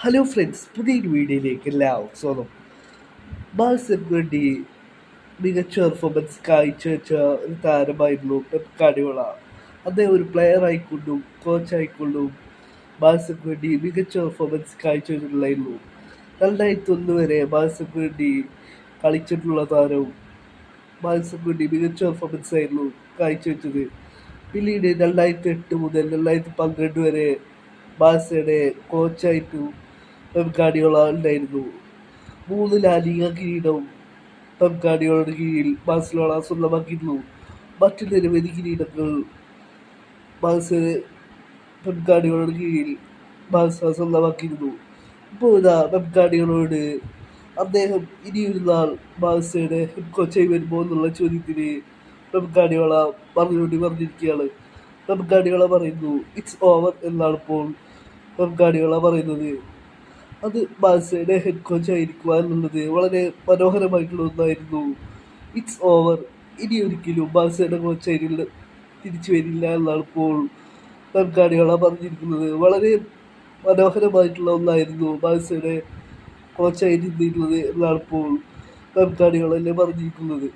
Hello friends, പുതിയൊരു വീഡിയോയിലേക്ക് എല്ലാവർക്കും സ്വാഗതം. ബാഴ്സയ്ക്ക് വേണ്ടി മികച്ച പെർഫോമൻസ് കാഴ്ചവെച്ച ഒരു താരമായിരുന്നു പെപ് ഗാർഡിയോള. അദ്ദേഹം ഒരു പ്ലെയർ ആയിക്കൊണ്ടും കോച്ചായിക്കൊണ്ടും ബാഴ്സയ്ക്ക് വേണ്ടി മികച്ച പെർഫോമൻസ് കാഴ്ചവെച്ചിട്ടുണ്ടായിരുന്നു. 2001 വരെ ബാഴ്സയ്ക്ക് വേണ്ടി കളിച്ചിട്ടുള്ള താരവും ബാഴ്സയ്ക്ക് വേണ്ടി മികച്ച പെർഫോമൻസ് ആയിരുന്നു കാഴ്ചവെച്ചത്. പിന്നീട് 2008 മുതൽ 2012 വരെ ബാഴ്സയുടെ കോച്ചായിട്ടും പെപ് ഗാർഡിയോള ഉണ്ടായിരുന്നു. 3 ലാ ലീഗ കിരീടവും പെപ് ഗാർഡിയോളയുടെ കീഴിൽ ബാഴ്സലോണ സ്വന്തമാക്കിയിരുന്നു. മറ്റു നിരവധി കിരീടങ്ങൾ പെപ് ഗാർഡിയോളയുടെ കീഴിൽ ബാഴ്സ സ്വന്തമാക്കിയിരുന്നു. ഇപ്പോൾ ഇതാ പെപ് ഗാർഡിയോളയോട് അദ്ദേഹം ഇനിയൊരു നാൾ ബാഴ്സയുടെ ഹെഡ് കോച്ചായി വരുമോ എന്നുള്ള ചോദ്യത്തിന് പെപ് ഗാർഡിയോള പറഞ്ഞിരിക്കുകയാണ്. പെപ് ഗാർഡിയോള പറയുന്നു ഇറ്റ്സ് ഓവർ എന്നാണ് ഇപ്പോൾ പെപ് ഗാർഡിയോള പറയുന്നത്. അത് ബാഴ്സയുടെ ഹെഡ് കോച്ചായിരിക്കുക എന്നുള്ളത് വളരെ മനോഹരമായിട്ടുള്ള ഒന്നായിരുന്നു. ഇറ്റ്സ് ഓവർ, ഇനി ഒരിക്കലും ബാഴ്സയുടെ കോച്ചായി തിരിച്ചു വരില്ല എന്നാണ് ഇപ്പോൾ പെപ് ഗാർഡിയോള പറഞ്ഞിരിക്കുന്നത്. വളരെ മനോഹരമായിട്ടുള്ള ഒന്നായിരുന്നു ബാഴ്സയുടെ കോച്ചായി നിന്നിരുന്നത് എന്നാണ് ഇപ്പോൾ പെപ് ഗാർഡിയോള പറഞ്ഞിരിക്കുന്നത്.